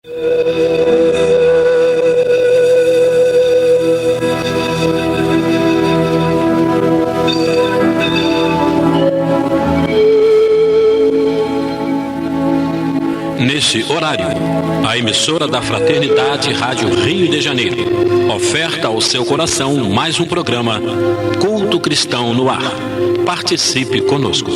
Nesse horário, a emissora da Fraternidade Rádio Rio de Janeiro oferta ao seu coração mais um programa Culto Cristão no Ar. Participe conosco.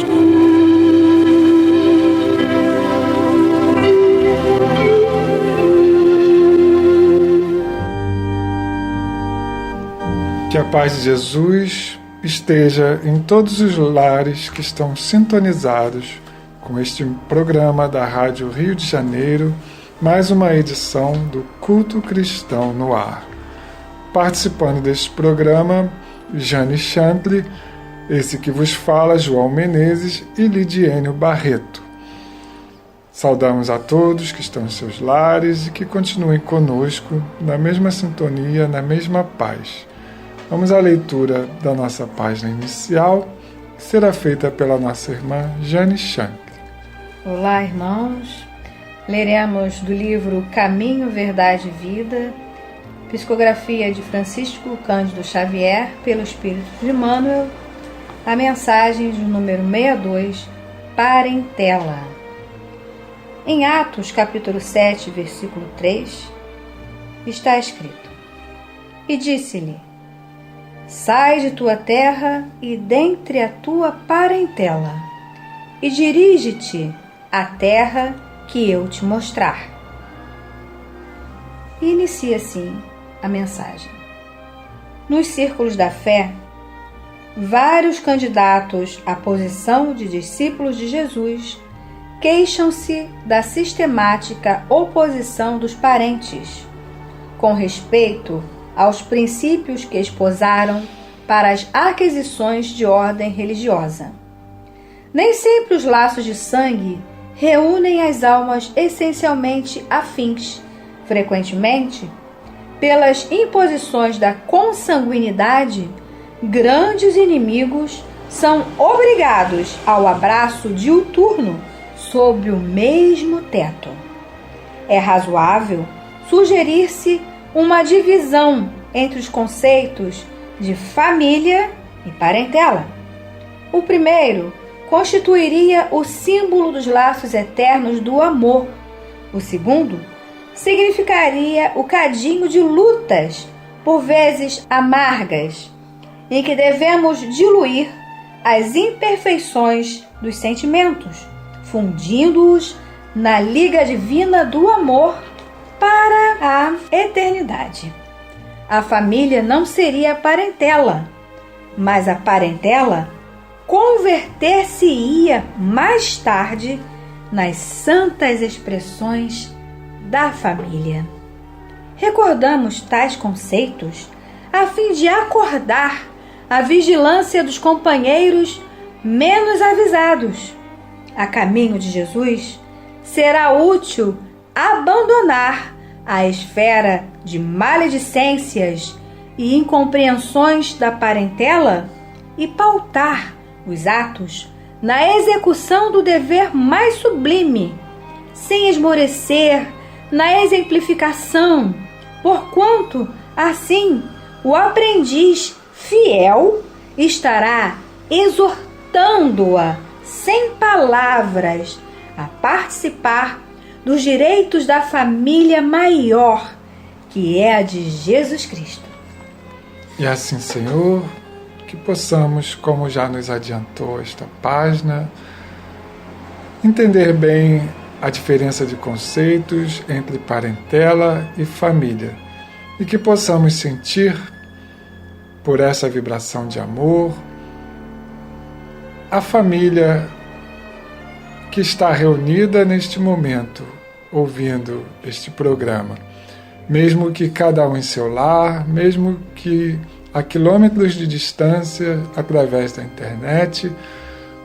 Que a paz de Jesus esteja em todos os lares que estão sintonizados com este programa da Rádio Rio de Janeiro, mais uma edição do Culto Cristão no Ar. Participando deste programa, Jane Chantley, esse que vos fala, João Menezes e Lidiênio Barreto. Saudamos a todos que estão em seus lares e que continuem conosco na mesma sintonia, na mesma paz. Vamos à leitura da nossa página inicial, que será feita pela nossa irmã Jane Chantley. Olá, irmãos. Leremos do livro Caminho, Verdade e Vida, psicografia de Francisco Cândido Xavier, pelo Espírito de Emmanuel, a mensagem de número 62, Parentela. Em Atos, capítulo 7, versículo 3, está escrito: E disse-lhe: Sai de tua terra e dentre a tua parentela, e dirige-te à terra que eu te mostrar. E inicia assim a mensagem. Nos círculos da fé, vários candidatos à posição de discípulos de Jesus queixam-se da sistemática oposição dos parentes, com respeito aos princípios que esposaram para as aquisições de ordem religiosa. Nem sempre os laços de sangue reúnem as almas essencialmente afins. Frequentemente, pelas imposições da consanguinidade, grandes inimigos são obrigados ao abraço diuturno sob o mesmo teto. É razoável sugerir-se uma divisão entre os conceitos de família e parentela. O primeiro constituiria o símbolo dos laços eternos do amor. O segundo significaria o cadinho de lutas, por vezes amargas, em que devemos diluir as imperfeições dos sentimentos, fundindo-os na liga divina do amor para a eternidade. A família não seria parentela, mas a parentela converter-se-ia mais tarde nas santas expressões da família. Recordamos tais conceitos a fim de acordar a vigilância dos companheiros menos avisados. A caminho de Jesus, será útil abandonar a esfera de maledicências e incompreensões da parentela e pautar os atos na execução do dever mais sublime, sem esmorecer na exemplificação, porquanto, assim, o aprendiz fiel estará exortando-a, sem palavras, a participar dos direitos da família maior, que é a de Jesus Cristo. E assim, Senhor, que possamos, como já nos adiantou esta página, entender bem a diferença de conceitos entre parentela e família, e que possamos sentir, por essa vibração de amor, a família que está reunida neste momento, ouvindo este programa, mesmo que cada um em seu lar, mesmo que a quilômetros de distância, através da internet,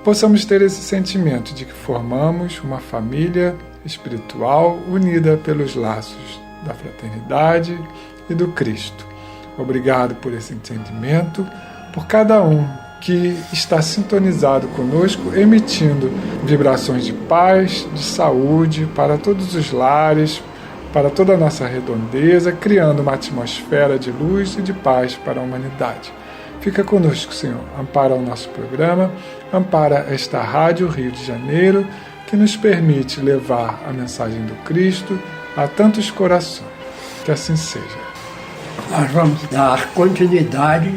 possamos ter esse sentimento de que formamos uma família espiritual unida pelos laços da fraternidade e do Cristo. Obrigado por esse entendimento, por cada um que está sintonizado conosco, emitindo vibrações de paz, de saúde para todos os lares, para toda a nossa redondeza, criando uma atmosfera de luz e de paz para a humanidade. Fica conosco, Senhor. Ampara o nosso programa, ampara esta Rádio Rio de Janeiro, que nos permite levar a mensagem do Cristo a tantos corações. Que assim seja. Nós vamos dar continuidade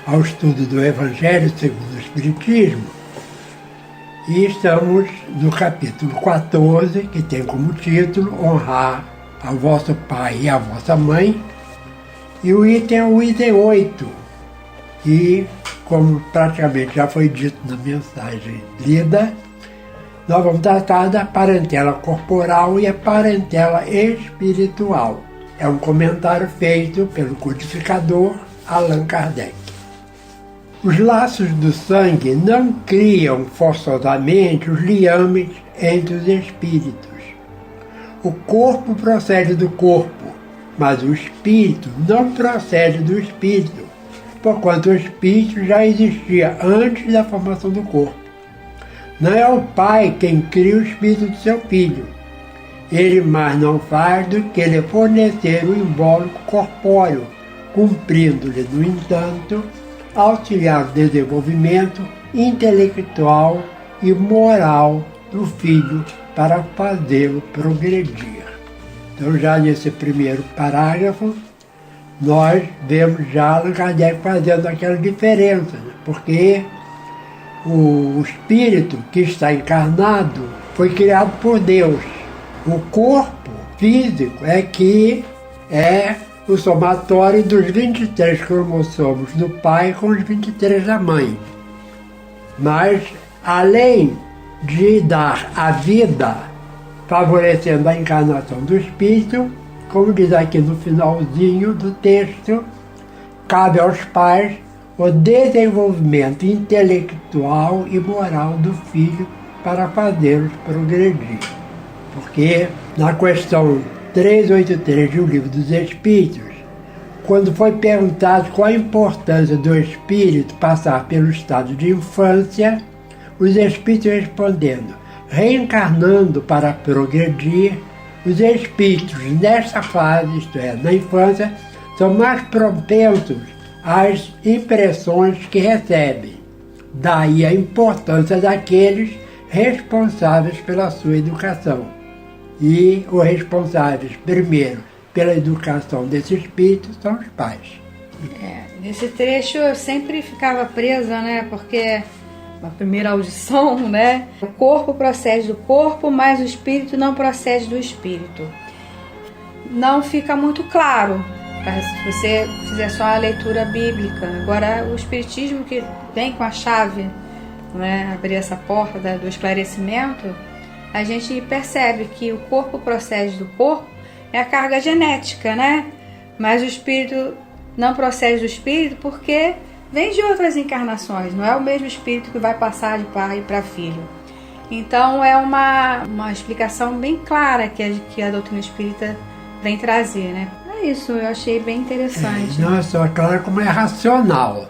ao estudo do Evangelho segundo o Espiritismo e estamos no capítulo 14, que tem como título Honrar ao vosso pai e à vossa mãe, e o item é o item 8, e como praticamente já foi dito na mensagem lida, nós vamos tratar da parentela corporal e a parentela espiritual. É um comentário feito pelo codificador Allan Kardec. Os laços do sangue não criam forçosamente os liames entre os espíritos. O corpo procede do corpo, mas o espírito não procede do espírito, porquanto o espírito já existia antes da formação do corpo. Não é o pai quem cria o espírito do seu filho. Ele mais não faz do que lhe fornecer o invólucro corpóreo, cumprindo-lhe, no entanto, auxiliar o desenvolvimento intelectual e moral do filho para fazê-lo progredir. Então, já nesse primeiro parágrafo, nós vemos já Allan Kardec fazendo aquela diferença, porque o espírito que está encarnado foi criado por Deus. O corpo físico é que é o somatório dos 23 cromossomos do pai com os 23 da mãe. Mas, além de dar a vida, favorecendo a encarnação do espírito, como diz aqui no finalzinho do texto, cabe aos pais o desenvolvimento intelectual e moral do filho para fazê-los progredir. Porque na questão 383 do Livro dos Espíritos, quando foi perguntado qual a importância do espírito passar pelo estado de infância, os espíritos respondendo: reencarnando para progredir, os espíritos nesta fase, isto é, na infância, são mais propensos às impressões que recebem. Daí a importância daqueles responsáveis pela sua educação. E os responsáveis, primeiro, pela educação desse espírito são os pais. Nesse trecho eu sempre ficava presa, né? Porque a primeira audição, né? O corpo procede do corpo, mas o espírito não procede do espírito. Não fica muito claro se você fizer só a leitura bíblica. Agora, o espiritismo que vem com a chave, né? Abrir essa porta do esclarecimento, a gente percebe que o corpo procede do corpo, é a carga genética, né? Mas o espírito não procede do espírito porque vem de outras encarnações, não é o mesmo espírito que vai passar de pai para filho. Então é uma explicação bem clara que a doutrina espírita vem trazer, né? É isso, eu achei bem interessante. Nossa, clara como é racional.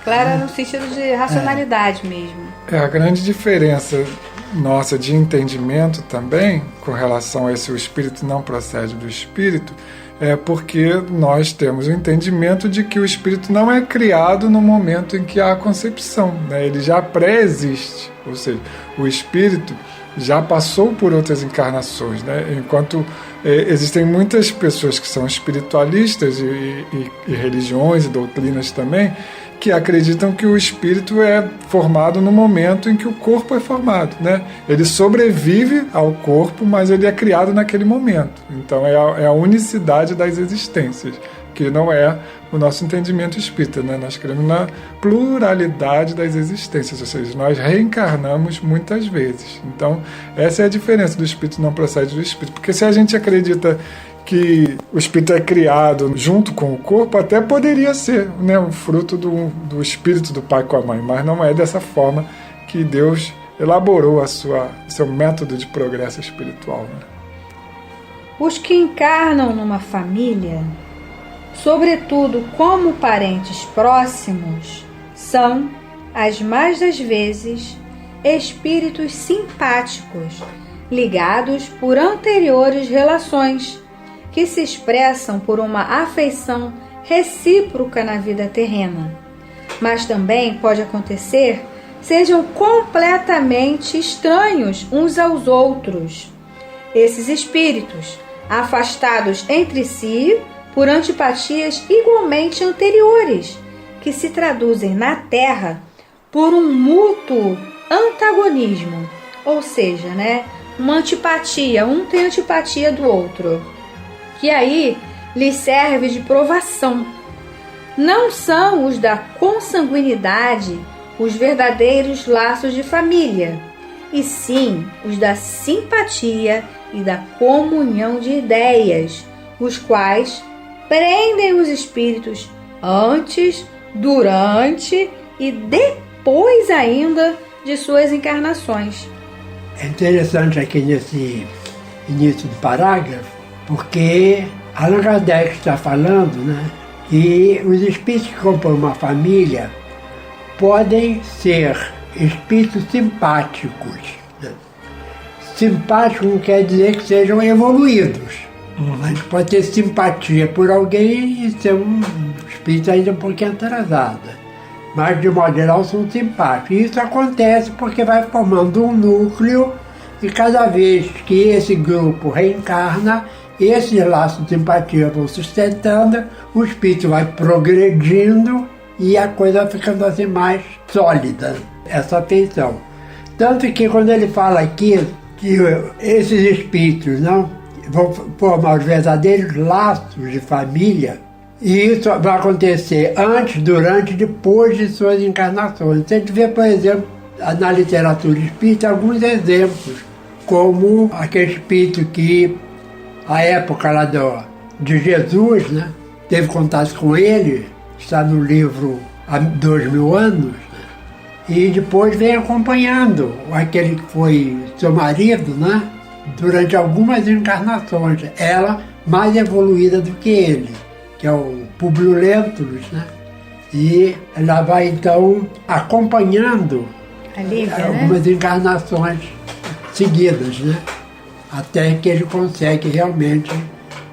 Clara no sentido de racionalidade mesmo. A grande diferença nossa de entendimento também, com relação a esse o espírito não procede do espírito, é porque nós temos o entendimento de que o espírito não é criado no momento em que há a concepção, né? Ele já pré-existe, ou seja, o espírito já passou por outras encarnações, né? Enquanto existem muitas pessoas que são espiritualistas e religiões e doutrinas também, que acreditam que o espírito é formado no momento em que o corpo é formado, né? Ele sobrevive ao corpo, mas ele é criado naquele momento. Então é a unicidade das existências, que não é o nosso entendimento espírita, né? Nós cremos na pluralidade das existências, ou seja, nós reencarnamos muitas vezes. Então essa é a diferença do espírito não procede do espírito, porque se a gente acredita que o espírito é criado junto com o corpo, até poderia ser, né, um fruto do espírito do pai com a mãe, mas não é dessa forma que Deus elaborou seu método de progresso espiritual, né? Os que encarnam numa família, sobretudo como parentes próximos, são, as mais das vezes, espíritos simpáticos, ligados por anteriores relações, que se expressam por uma afeição recíproca na vida terrena. Mas também pode acontecer sejam completamente estranhos uns aos outros. Esses espíritos, afastados entre si por antipatias igualmente anteriores, que se traduzem na Terra por um mútuo antagonismo, ou seja, uma antipatia, um tem antipatia do outro, que aí lhes serve de provação. Não são os da consanguinidade os verdadeiros laços de família, e sim os da simpatia e da comunhão de ideias, os quais prendem os espíritos antes, durante e depois ainda de suas encarnações. É interessante aqui nesse início do parágrafo, porque Allan Kardec está falando, que os espíritos que compõem uma família podem ser espíritos simpáticos. Simpático não quer dizer que sejam evoluídos. A gente pode ter simpatia por alguém e ser um espírito ainda um pouquinho atrasado. Mas, de modo geral, são simpáticos. E isso acontece porque vai formando um núcleo e cada vez que esse grupo reencarna, esses laços de simpatia vão sustentando, o espírito vai progredindo e a coisa vai ficando assim mais sólida, essa afeição. Tanto que quando ele fala aqui que esses espíritos vão formar os verdadeiros laços de família, e isso vai acontecer antes, durante e depois de suas encarnações. Você vê, por exemplo, na literatura espírita, alguns exemplos, como aquele espírito que, a época lá de Jesus, teve contato com ele, está no livro há 2000 anos, e depois vem acompanhando aquele que foi seu marido, durante algumas encarnações, ela mais evoluída do que ele, que é o Públio Lentulus, e ela vai então acompanhando algumas encarnações seguidas, até que ele consegue realmente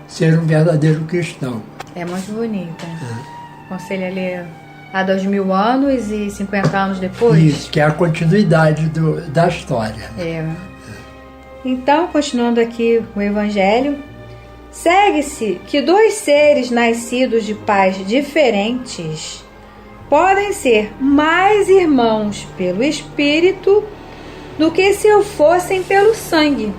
ser um verdadeiro cristão. É muito bonita. Aconselho a ler há 2000 anos e 50 anos depois. Isso, que é a continuidade da história. Então, continuando aqui o Evangelho, segue-se que dois seres nascidos de pais diferentes podem ser mais irmãos pelo espírito do que se o fossem pelo sangue.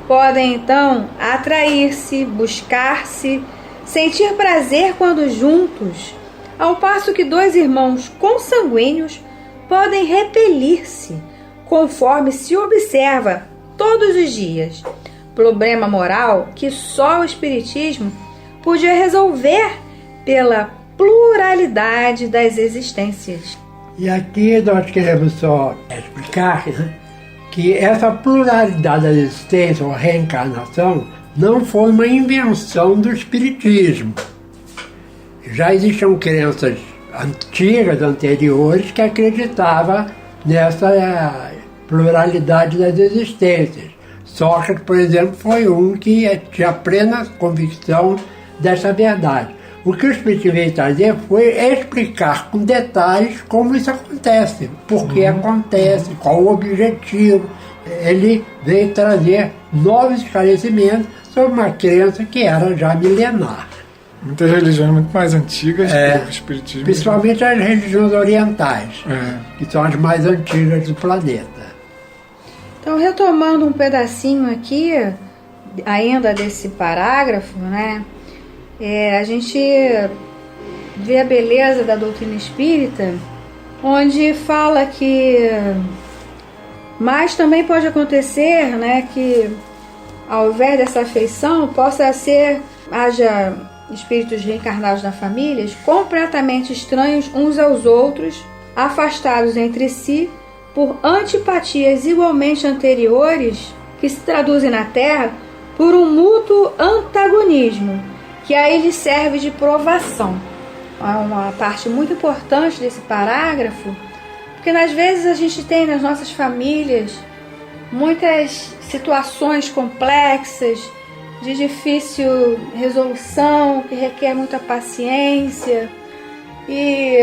Podem então atrair-se, buscar-se, sentir prazer quando juntos, ao passo que dois irmãos consanguíneos podem repelir-se, conforme se observa todos os dias. Problema moral que só o Espiritismo podia resolver pela pluralidade das existências. E aqui nós queremos só explicar que essa pluralidade da existência ou reencarnação não foi uma invenção do Espiritismo. Já existiam crenças antigas, anteriores, que acreditavam nessa pluralidade das existências. Sócrates, por exemplo, foi um que tinha plena convicção dessa verdade. O que o Espiritismo veio trazer foi explicar com detalhes como isso acontece, por que acontece, qual o objetivo. Ele veio trazer novos esclarecimentos sobre uma crença que era já milenar. Muitas religiões muito mais antigas do Espiritismo. Principalmente as religiões orientais, que são as mais antigas do planeta. Então, retomando um pedacinho aqui, ainda desse parágrafo, a gente vê a beleza da doutrina espírita, onde fala que mas também pode acontecer, que ao invés dessa afeição haja espíritos reencarnados na família completamente estranhos uns aos outros, afastados entre si por antipatias igualmente anteriores, que se traduzem na Terra por um mútuo antagonismo, que aí lhe serve de provação. É uma parte muito importante desse parágrafo, porque às vezes a gente tem nas nossas famílias muitas situações complexas, de difícil resolução, que requer muita paciência. E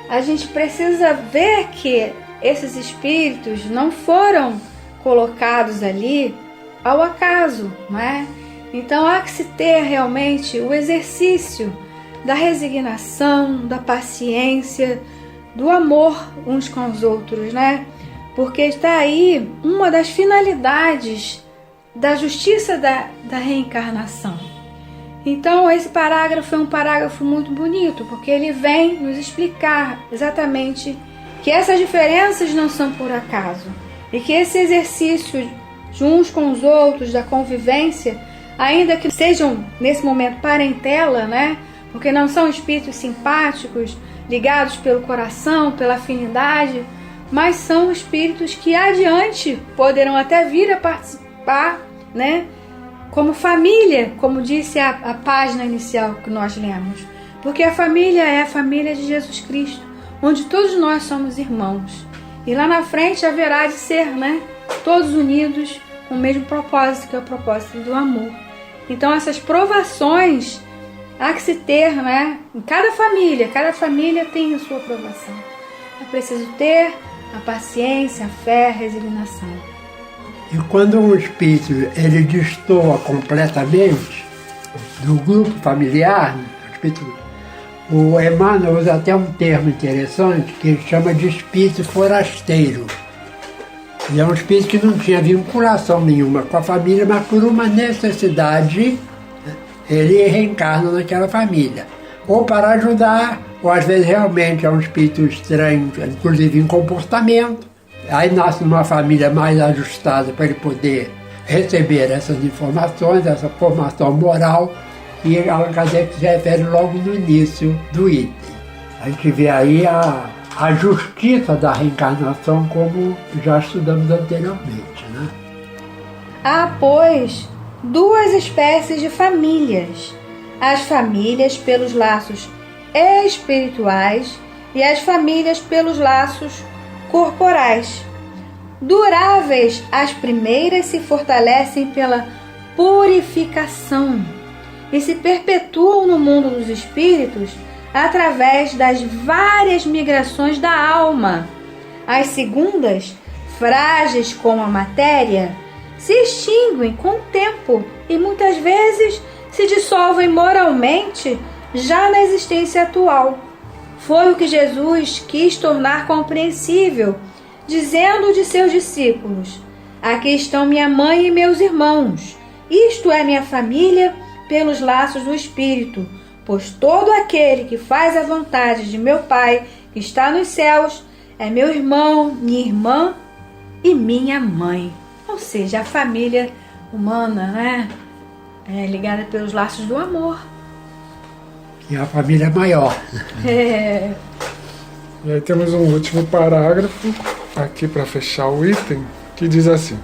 a gente precisa ver que esses espíritos não foram colocados ali ao acaso, não é? Então há que se ter realmente o exercício da resignação, da paciência, do amor uns com os outros, né? Porque está aí uma das finalidades da justiça da reencarnação. Então esse parágrafo é um parágrafo muito bonito, porque ele vem nos explicar exatamente que essas diferenças não são por acaso e que esse exercício de uns com os outros, da convivência, ainda que sejam nesse momento parentela, né? Porque não são espíritos simpáticos, ligados pelo coração, pela afinidade, mas são espíritos que adiante poderão até vir a participar, né? Como família, como disse a página inicial que nós lemos. Porque a família é a família de Jesus Cristo, onde todos nós somos irmãos. E lá na frente haverá de ser, né? Todos unidos com o mesmo propósito, que é o propósito do amor. Então essas provações há que se ter, né? Em cada família tem a sua provação. É preciso ter a paciência, a fé, a resignação. E quando um espírito ele destoa completamente do grupo familiar, o Emmanuel usa até um termo interessante que ele chama de espírito forasteiro. Ele é um espírito que não tinha vinculação nenhuma com a família, mas por uma necessidade ele reencarna naquela família. Ou para ajudar, ou às vezes realmente é um espírito estranho, inclusive em comportamento. Aí nasce numa família mais ajustada para ele poder receber essas informações, essa formação moral, e Allan Kardec se refere logo no início do item. A gente vê aí a justiça da reencarnação, como já estudamos anteriormente, né? Há, pois, duas espécies de famílias: as famílias pelos laços espirituais e as famílias pelos laços corporais. Duráveis, as primeiras se fortalecem pela purificação e se perpetuam no mundo dos espíritos através das várias migrações da alma. As segundas, frágeis como a matéria, se extinguem com o tempo e muitas vezes se dissolvem moralmente já na existência atual. Foi o que Jesus quis tornar compreensível, dizendo de seus discípulos: aqui estão minha mãe e meus irmãos, isto é minha família pelos laços do Espírito, pois todo aquele que faz a vontade de meu Pai que está nos céus é meu irmão, minha irmã e minha mãe. Ou seja, a família humana, né? É ligada pelos laços do amor. Que é a família maior. É. E aí temos um último parágrafo aqui para fechar o item, que diz assim: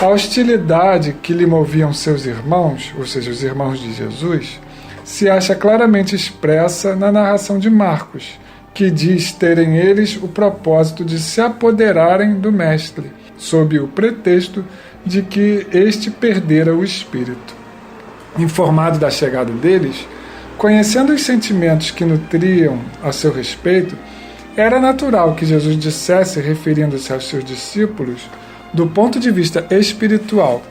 a hostilidade que lhe moviam seus irmãos, ou seja, os irmãos de Jesus, se acha claramente expressa na narração de Marcos, que diz terem eles o propósito de se apoderarem do Mestre, sob o pretexto de que este perdera o espírito. Informado da chegada deles, conhecendo os sentimentos que nutriam a seu respeito, era natural que Jesus dissesse, referindo-se aos seus discípulos, do ponto de vista espiritual: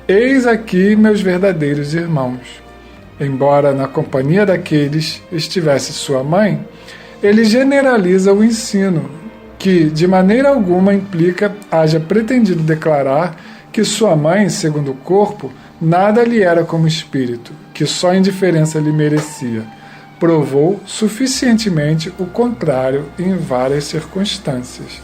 eis aqui meus verdadeiros irmãos. Embora na companhia daqueles estivesse sua mãe, ele generaliza o ensino, que de maneira alguma implica haja pretendido declarar que sua mãe, segundo o corpo, nada lhe era como espírito, que só indiferença lhe merecia. Provou suficientemente o contrário em várias circunstâncias.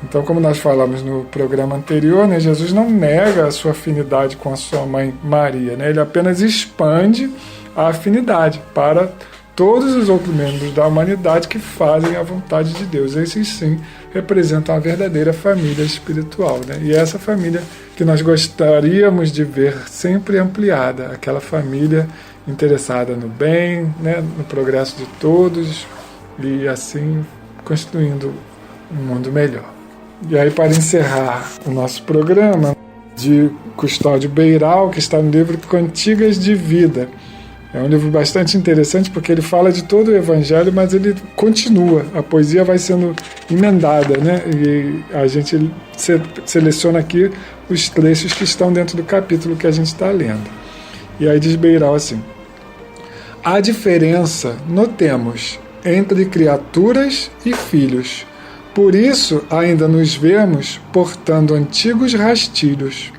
Então, como nós falamos no programa anterior, né, Jesus não nega a sua afinidade com a sua mãe Maria, né? Ele apenas expande a afinidade para todos os outros membros da humanidade que fazem a vontade de Deus. Esses sim representam a verdadeira família espiritual, né? E essa família que nós gostaríamos de ver sempre ampliada, aquela família interessada no bem, né, no progresso de todos e assim construindo um mundo melhor. E aí, para encerrar o nosso programa, de Custódio Beiral, que está no livro Cantigas de Vida. É um livro bastante interessante porque ele fala de todo o Evangelho, mas ele continua, a poesia vai sendo emendada, né? E a gente seleciona aqui os trechos que estão dentro do capítulo que a gente está lendo. E aí diz Beiral assim: há diferença, notemos, entre criaturas e filhos. Por isso ainda nos vemos portando antigos rastilhos.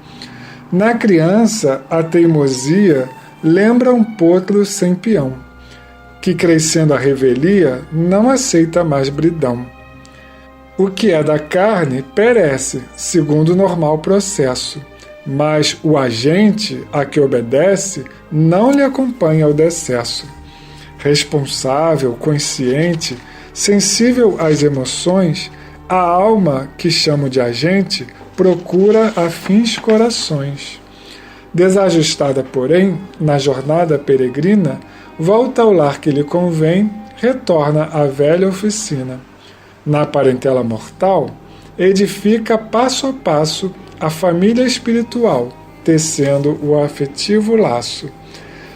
Na criança, a teimosia lembra um potro sem peão, que crescendo a revelia não aceita mais bridão. O que é da carne perece, segundo o normal processo, mas o agente a que obedece não lhe acompanha o decesso. Responsável, consciente, sensível às emoções, a alma, que chamo de agente, procura afins corações. Desajustada, porém, na jornada peregrina, volta ao lar que lhe convém, retorna à velha oficina. Na parentela mortal, edifica passo a passo a família espiritual, tecendo o afetivo laço.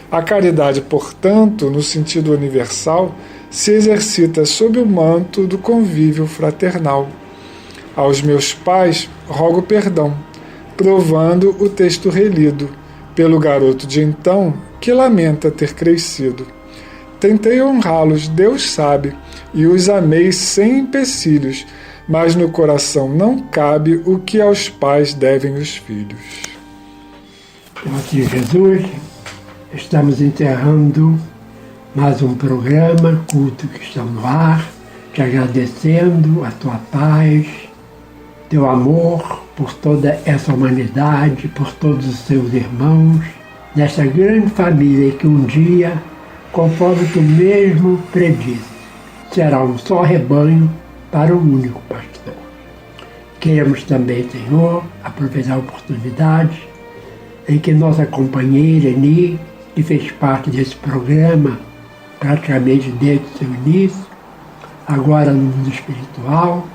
A caridade, portanto, no sentido universal, se exercita sob o manto do convívio fraternal. Aos meus pais rogo perdão, provando o texto relido, pelo garoto de então, que lamenta ter crescido. Tentei honrá-los, Deus sabe, e os amei sem empecilhos, mas no coração não cabe o que aos pais devem os filhos. Aqui, Jesus, estamos encerrando mais um programa, Culto Cristão no Ar, te agradecendo a tua paz, teu amor por toda essa humanidade, por todos os seus irmãos, nessa grande família que um dia, conforme tu mesmo predisse, será um só rebanho para um único pastor. Queremos também, Senhor, aproveitar a oportunidade em que nossa companheira Eni, que fez parte desse programa praticamente desde o seu início, agora no mundo espiritual,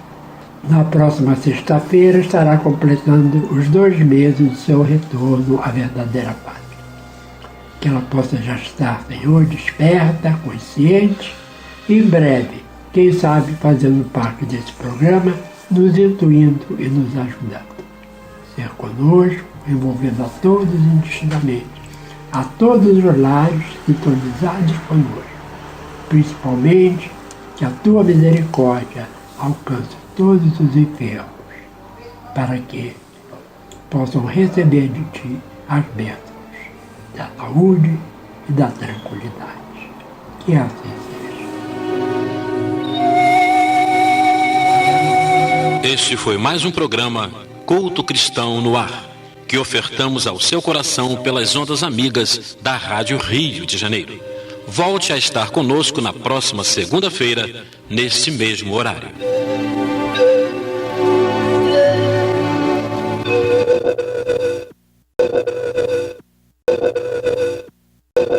na próxima sexta-feira estará completando os 2 meses do seu retorno à verdadeira pátria. Que ela possa já estar, Senhor, desperta, consciente, e em breve, quem sabe, fazendo parte desse programa, nos intuindo e nos ajudando. Ser conosco, envolvendo a todos indistintamente, a todos os lares sintonizados conosco. Principalmente, que a tua misericórdia alcance todos os enfermos, para que possam receber de ti as bênçãos da saúde e da tranquilidade. Que assim seja. Este foi mais um programa Culto Cristão no Ar, que ofertamos ao seu coração pelas ondas amigas da Rádio Rio de Janeiro. Volte a estar conosco na próxima segunda-feira, nesse mesmo horário.